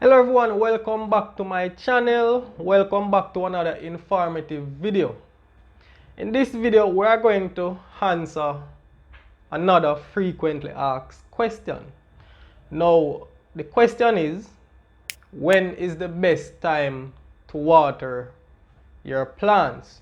Hello everyone, welcome back to my channel. Welcome back to another informative video. In this video, we are going to answer another frequently asked question. Now, the question is, when is the best time to water your plants?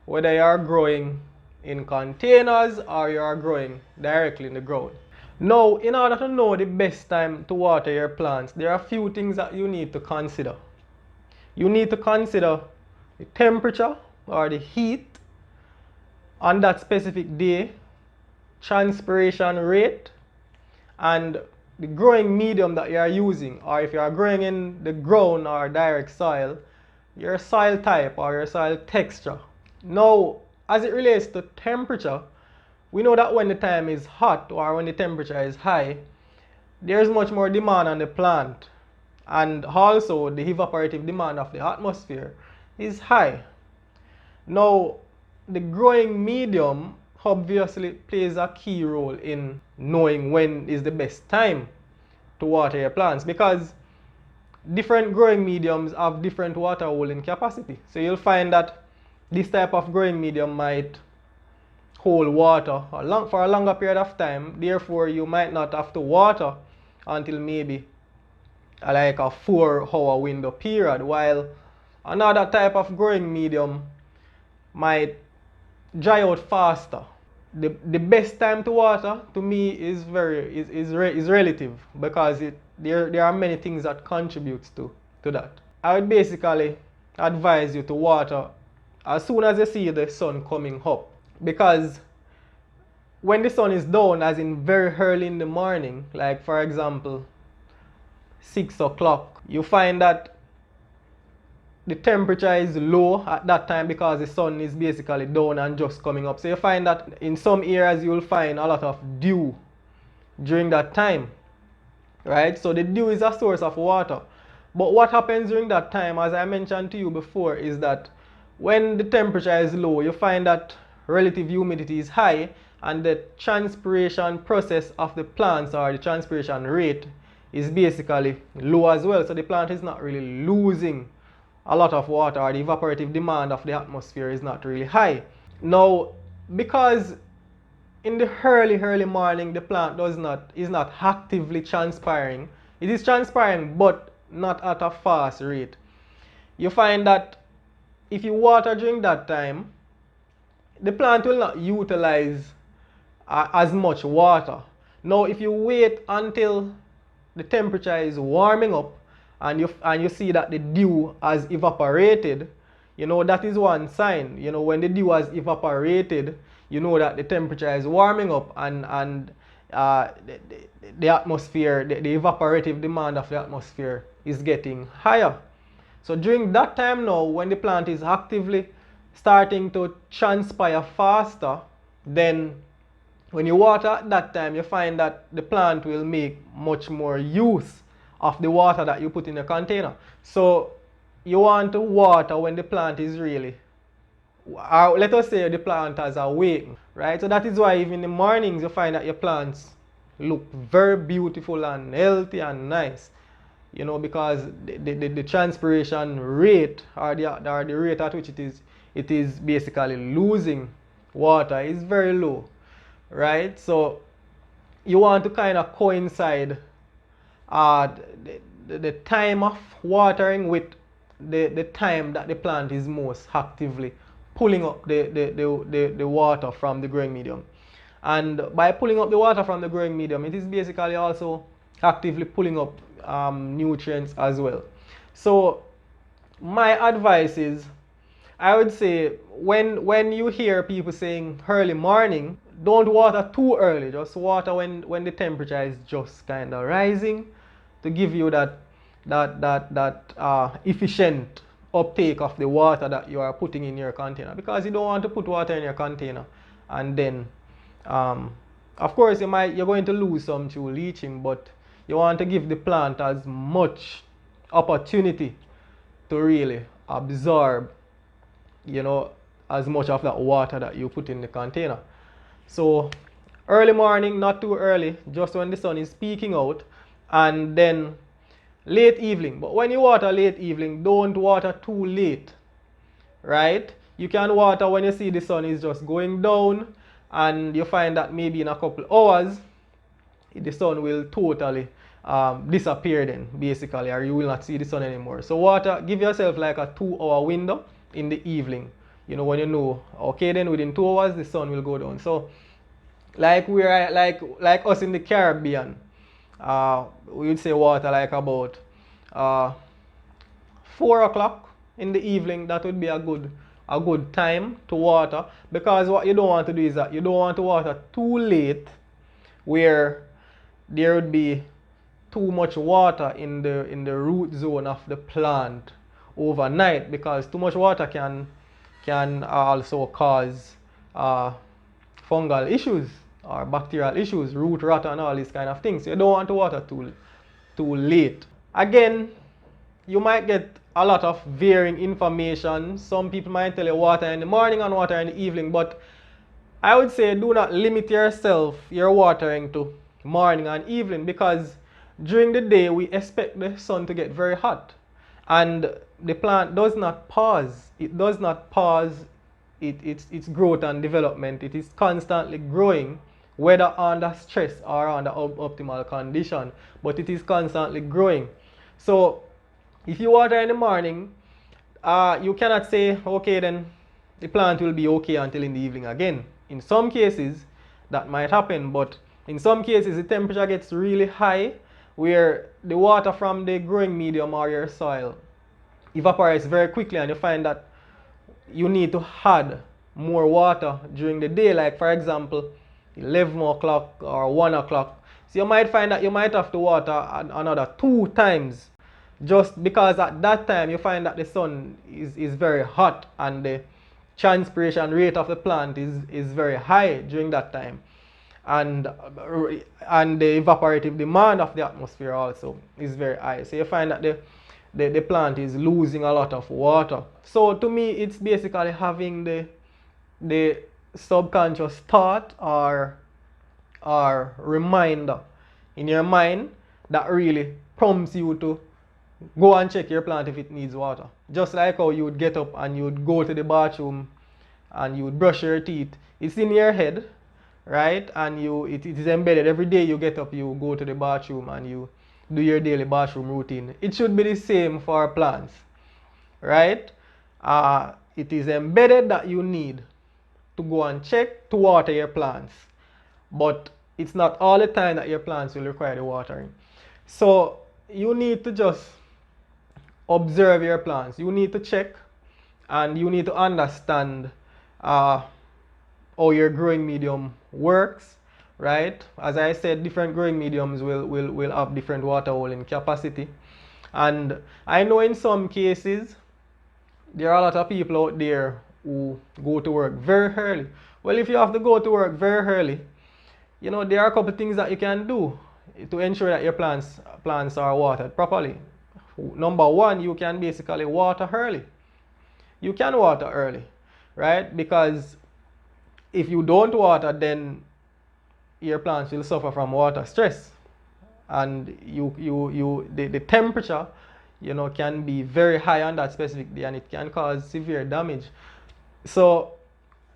Whether you are growing in containers or you are growing directly in the ground. Now, in order to know the best time to water your plants, there are a few things that you need to consider. You need to consider the temperature or the heat on that specific day, transpiration rate, and the growing medium that you are using, or if you are growing in the ground or direct soil, your soil type or your soil texture. Now, as it relates to temperature, we know that when the time is hot or when the temperature is high, there's much more demand on the plant, and also the evaporative demand of the atmosphere is high. Now, the growing medium obviously plays a key role in knowing when is the best time to water your plants, because different growing mediums have different water holding capacity. So you'll find that this type of growing medium might hold water for a longer period of time. Therefore, you might not have to water until maybe like a 4-hour window period, while another type of growing medium might dry out faster. The best time to water to me is relative, because there are many things that contributes to that. I would basically advise you to water as soon as you see the sun coming up, because when the sun is down, as in very early in the morning, like for example 6 o'clock, you find that the temperature is low at that time because the sun is basically down and just coming up. So you find that in some areas you will find a lot of dew during that time, right? So the dew is a source of water. But what happens during that time, as I mentioned to you before, is that when the temperature is low, you find that relative humidity is high, and the transpiration process of the plants, or the transpiration rate, is basically low as well. So the plant is not really losing a lot of water, or the evaporative demand of the atmosphere is not really high. Now, because in the early morning the plant is not actively transpiring, it is transpiring but not at a fast rate, you find that if you water during that time, the plant will not utilize as much water. Now, if you wait until the temperature is warming up and you see that the dew has evaporated, that is one sign. When the dew has evaporated, you know that the temperature is warming up, and the atmosphere, the evaporative demand of the atmosphere is getting higher. So during that time now, when the plant is actively starting to transpire faster, then when you water at that time, you find that the plant will make much more use of the water that you put in the container. So you want to water when the plant is really, let us say the plant has awakened, right? So that is why even in the mornings you find that your plants look very beautiful and healthy and nice, because the transpiration rate, or the rate at which it is basically losing water, is very low, right? So you want to kind of coincide the time of watering with the time that the plant is most actively pulling up the water from the growing medium. And by pulling up the water from the growing medium, it is basically also actively pulling up nutrients as well. So my advice is, I would say, when you hear people saying early morning, don't water too early. Just water when the temperature is just kind of rising, to give you that efficient uptake of the water that you are putting in your container, because you don't want to put water in your container and then of course you're going to lose some through leaching, but you want to give the plant as much opportunity to really absorb as much of that water that you put in the container. So early morning, not too early, just when the sun is peeking out, and then late evening. But when you water late evening, don't water too late, right? You can water when you see the sun is just going down, and you find that maybe in a couple hours the sun will totally disappear then, basically, or you will not see the sun anymore. So water, give yourself like a 2 hour window in the evening, when you know, okay, then within 2 hours the sun will go down. So like we're like us in the Caribbean, we would say water like about uh, 4 o'clock in the evening. That would be a good time to water, because what you don't want to do is that you don't want to water too late where there would be too much water in the root zone of the plant overnight, because too much water can also cause fungal issues or bacterial issues, root rot and all these kind of things. So you don't want to water too late. Again, you might get a lot of varying information. Some people might tell you water in the morning and water in the evening, but I would say do not limit your watering to morning and evening, because during the day we expect the sun to get very hot, and the plant does not pause. It does not pause its growth and development. It is constantly growing, whether under stress or under optimal condition, but it is constantly growing. So if you water in the morning, you cannot say, okay, then the plant will be okay until in the evening again. In some cases, that might happen, but in some cases, the temperature gets really high, where the water from the growing medium or your soil evaporates very quickly, and you find that you need to add more water during the day, like for example 11 o'clock or 1 o'clock. So you might find that you might have to water another 2 times, just because at that time you find that the sun is very hot and the transpiration rate of the plant is very high during that time, and the evaporative demand of the atmosphere also is very high. So you find that the plant is losing a lot of water. So to me, it's basically having the subconscious thought or reminder in your mind that really prompts you to go and check your plant if it needs water. Just like how you would get up and you would go to the bathroom and you would brush your teeth. It's in your head, right? And it is embedded. Every day you get up, you go to the bathroom and you do your daily bathroom routine. It should be the same for plants, right? It is embedded that you need to go and check to water your plants, but it's not all the time that your plants will require the watering. So you need to just observe your plants. You need to check, and you need to understand how your growing medium works, right? As I said, different growing mediums will have different water holding capacity. And I know in some cases there are a lot of people out there who go to work very early. Well, if you have to go to work very early, there are a couple of things that you can do to ensure that your plants are watered properly. Number one, you can basically water early. You can water early, right? Because if you don't water, then your plants will suffer from water stress, and the temperature can be very high on that specific day, and it can cause severe damage. So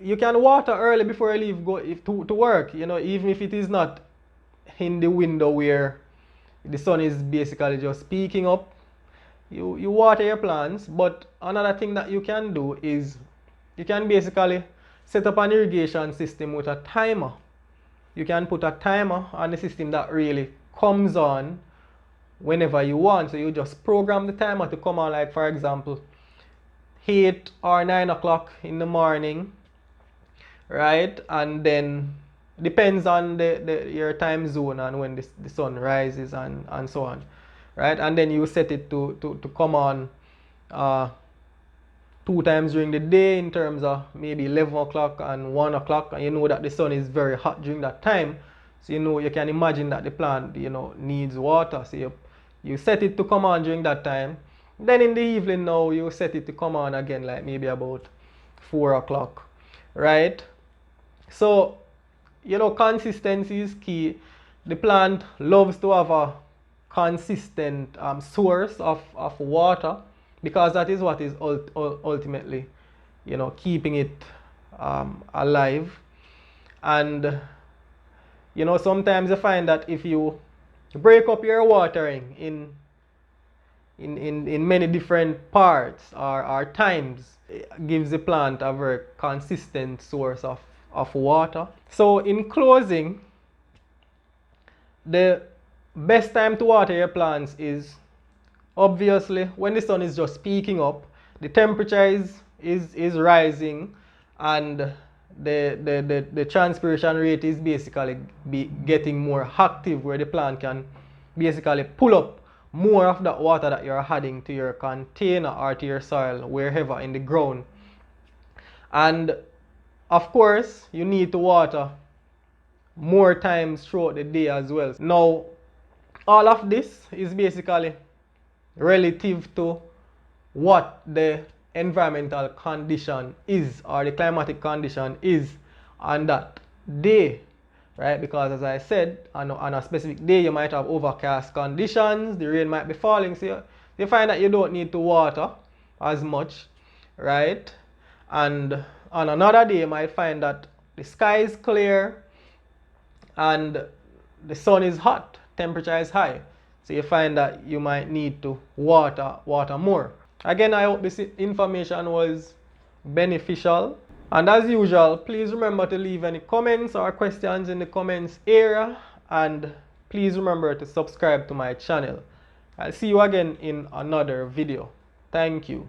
you can water early before you leave to work, even if it is not in the window where the sun is basically just peeking up. You water your plants. But another thing that you can do is you can basically set up an irrigation system with a timer. You can put a timer on the system that really comes on whenever you want. So you just program the timer to come on, like for example 8 or 9 o'clock in the morning, right? And then depends on your time zone and when the sun rises and so on, right? And then you set it to come on 2 times during the day, in terms of maybe 11 o'clock and 1 o'clock, and you know that the sun is very hot during that time. So you can imagine that the plant needs water. So you set it to come on during that time. Then in the evening now you set it to come on again, like maybe about 4 o'clock, right? So consistency is key. The plant loves to have consistent source of water, because that is what is ultimately, you know, keeping it alive. And you know, sometimes you find that if you break up your watering in many different parts or times, it gives the plant a very consistent source of water. So in closing, the best time to water your plants is obviously when the sun is just peaking up, the temperature is rising, and the transpiration rate is basically getting more active, where the plant can basically pull up more of that water that you're adding to your container or to your soil, wherever in the ground. And of course, you need to water more times throughout the day as well. Now, all of this is basically relative to what the environmental condition is, or the climatic condition is on that day, right? Because as I said, on a specific day you might have overcast conditions, the rain might be falling, so you find that you don't need to water as much, right? And on another day you might find that the sky is clear and the sun is hot, temperature is high, so you find that you might need to water more. Again, I hope this information was beneficial. And as usual, please remember to leave any comments or questions in the comments area. And please remember to subscribe to my channel. I'll see you again in another video. Thank you.